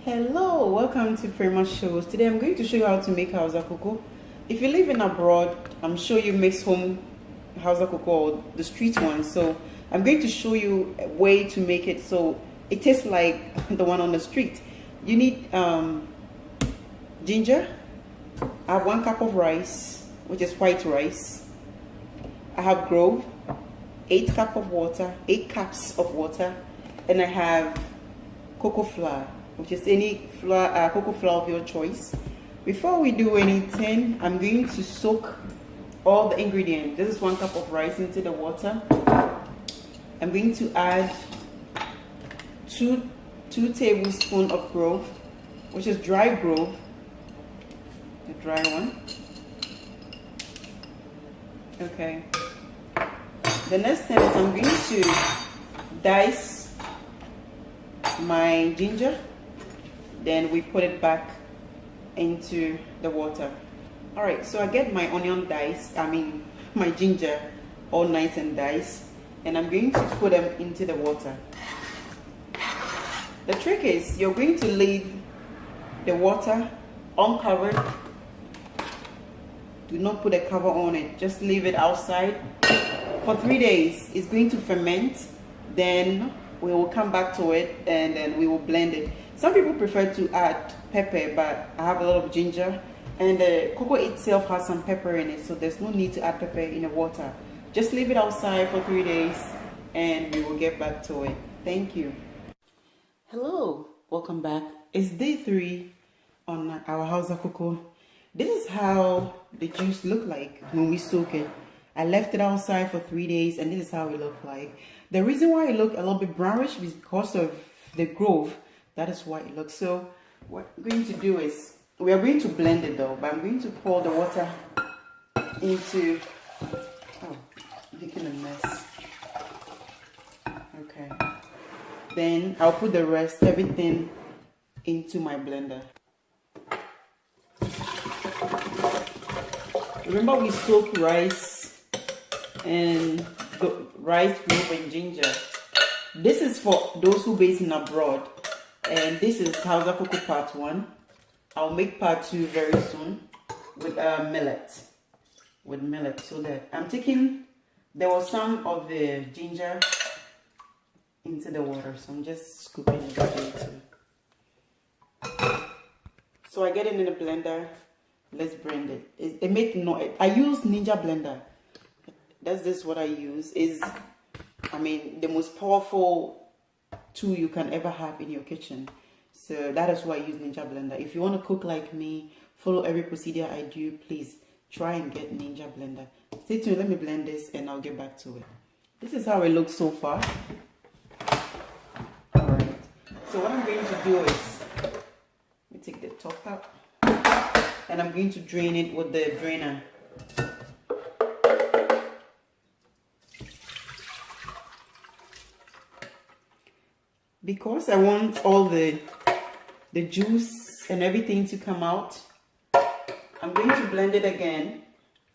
Hello, welcome to Frema Shows. Today I'm going to show you how to make Hausa Koko. If you live in abroad, I'm sure you mix home Hausa Koko or the street one. So I'm going to show you a way to make it so it tastes like the one on the street. You need ginger. I have 1 cup of rice, which is white rice. I have grove, 8 cups of water, and I have cocoa flour, which is any flour, cocoa flour of your choice. Before we do anything, I'm going to soak all the ingredients. This is 1 cup of rice into the water. I'm going to add 2 tablespoons of grove, which is dry grove, the dry one. Okay. The next thing is I'm going to dice my ginger. Then we put it back into the water. All right, so I get my onion diced, my ginger all nice and diced, and I'm going to put them into the water. The trick is you're going to leave the water uncovered. Do not put a cover on it, just leave it outside for 3 days. It's going to ferment, then we will come back to it and then we will blend it. Some people prefer to add pepper, but I have a lot of ginger and the cocoa itself has some pepper in it, so there's no need to add pepper in the water. Just leave it outside for 3 days and we will get back to it. Thank you. Hello, welcome back. It's day 3 on our Hausa Koko. This is how the juice looked like when we soak it. I left it outside for 3 days and this is how it looked like. The reason why it looked a little bit brownish is because of the grove. That is why it looks. So what we're going to do is, we are going to blend it though, but I'm going to pour the water into, making a mess. Okay. Then I'll put the rest, everything into my blender. Remember we soaked rice and rice, grove and ginger. This is for those who based in abroad, and this is Hausa Koko part 1. I'll make part 2 very soon with millet. So that I'm taking, there was some of the ginger into the water, so I'm just scooping it into. So I get it in the blender. Let's blend it. It make noise. I use Ninja blender. That's just what I use. Is the most powerful tool you can ever have in your kitchen. So that is why I use Ninja blender. If you want to cook like me, follow every procedure I do, please try and get Ninja blender. Stay tuned. Let me blend this and I'll get back to it. This is how it looks so far. All right. So what I'm going to do is, let me take the top out. And I'm going to drain it with the drainer. Because I want all the juice and everything to come out, I'm going to blend it again.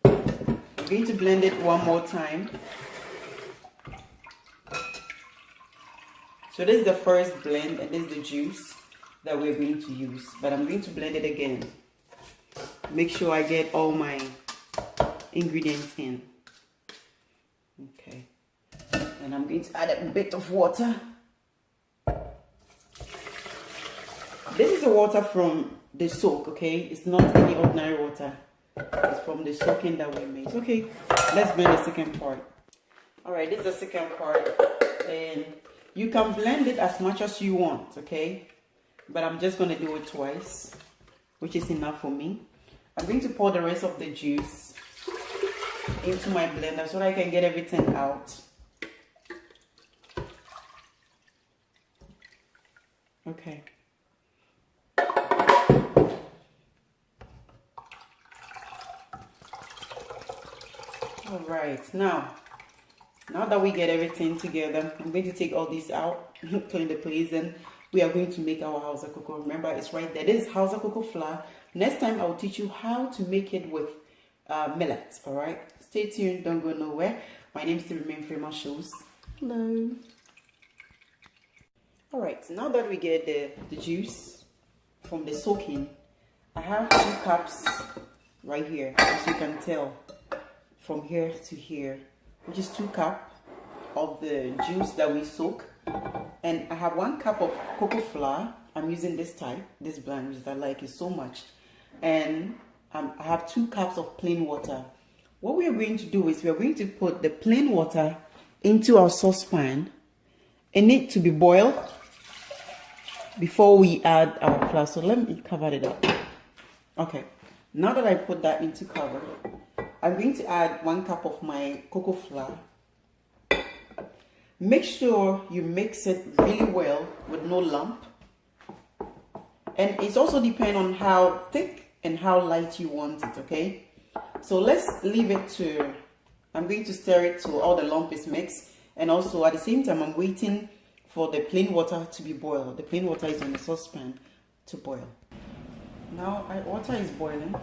I'm going to blend it one more time. So this is the first blend and this is the juice that we're going to use. But I'm going to blend it again. Make sure I get all my ingredients in. Okay. And I'm going to add a bit of water. This is the water from the soak, okay? It's not any ordinary water. It's from the soaking that we made. Okay, let's blend the second part. All right, this is the second part. And you can blend it as much as you want, okay? But I'm just going to do it twice, which is enough for me. I'm going to pour the rest of the juice into my blender so that I can get everything out. Okay. All right, now that we get everything together, I'm going to take all these out, clean the place, and we are going to make our Hausa Koko. Remember, it's right there. This is Hausa Koko flour. Next time, I'll teach you how to make it with millet. All right, stay tuned. Don't go nowhere. My name is Frema Shows. Hello. All right, now that we get the juice, from the soaking, I have 2 cups right here, as you can tell, from here to here, which is 2 cups of the juice that we soak. And I have 1 cup of cocoa flour. I'm using this type, this brand, which I like it so much. And I have 2 cups of plain water. What we are going to do is we are going to put the plain water into our saucepan. It needs to be boiled before we add our flour. So let me cover it up. Okay, now that I put that into cover, I'm going to add 1 cup of my cocoa flour. Make sure you mix it really well with no lump. And it's also depend on how thick and how light you want it, okay? So let's leave it to, I'm going to stir it till all the lump is mixed. And also at the same time, I'm waiting for the plain water to be boiled. The plain water is on the saucepan to boil. Now water is boiling,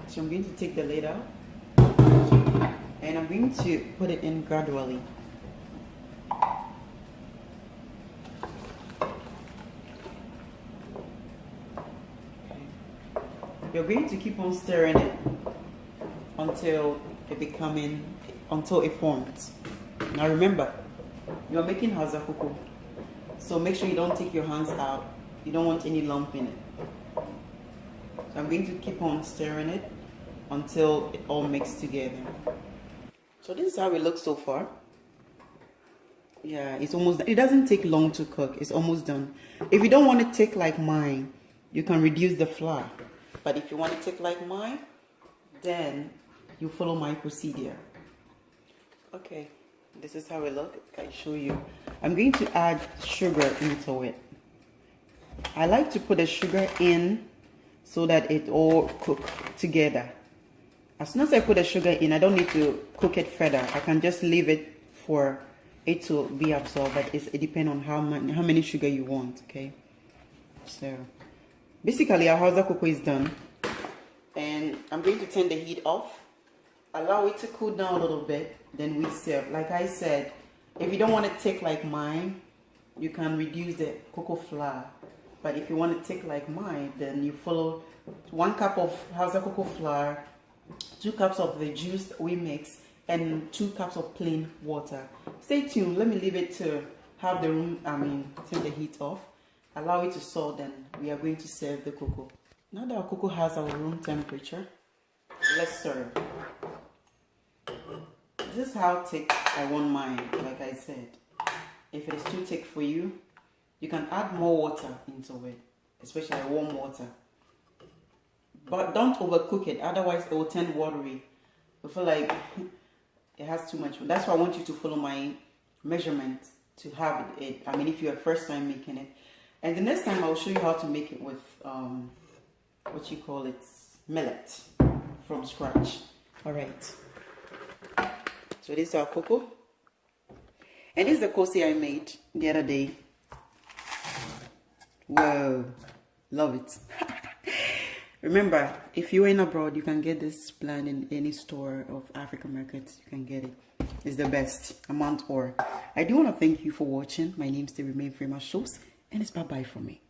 so I'm going to take the lid out. And I'm going to put it in gradually. You're going to keep on stirring it until it forms. Now remember, you're making Hausa Koko, so make sure you don't take your hands out. You don't want any lump in it. So I'm going to keep on stirring it until it all mixes together. So this is how it looks so far. Yeah, it's almost, it doesn't take long to cook. It's almost done. If you don't want it thick like mine, you can reduce the flour. But if you want it thick like mine, then you follow my procedure. Okay, this is how it looks. I show you. I'm going to add sugar into it. I like to put the sugar in so that it all cook together. As soon as I put the sugar in, I don't need to cook it further. I can just leave it for it to be absorbed. But it depends on how many sugar you want. Okay, so basically our Hausa Koko is done, and I'm going to turn the heat off, allow it to cool down a little bit, then we serve. Like I said, if you don't want it thick like mine, you can reduce the cocoa flour. But if you want it thick like mine, then you follow 1 cup of Hausa Koko flour, 2 cups of the juice we mix, and 2 cups of plain water. Stay tuned. Let me leave it to have the turn the heat off. Allow it to salt, then we are going to serve the cocoa. Now that our cocoa has our room temperature, let's serve. This is how thick I want mine, like I said. If it is too thick for you, you can add more water into it, especially warm water. But don't overcook it, otherwise it will turn watery. You feel like it has too much. That's why I want you to follow my measurement to have it. I mean, if you're first time making it. And the next time I'll show you how to make it with millet from scratch. All right. So this is our cocoa, and this is the coffee I made the other day. Whoa, love it. Remember, if you're in abroad, you can get this plant in any store of African markets. You can get it. It's the best amount. Or I do want to thank you for watching. My name still remains Frema Shows, and it's bye bye from me.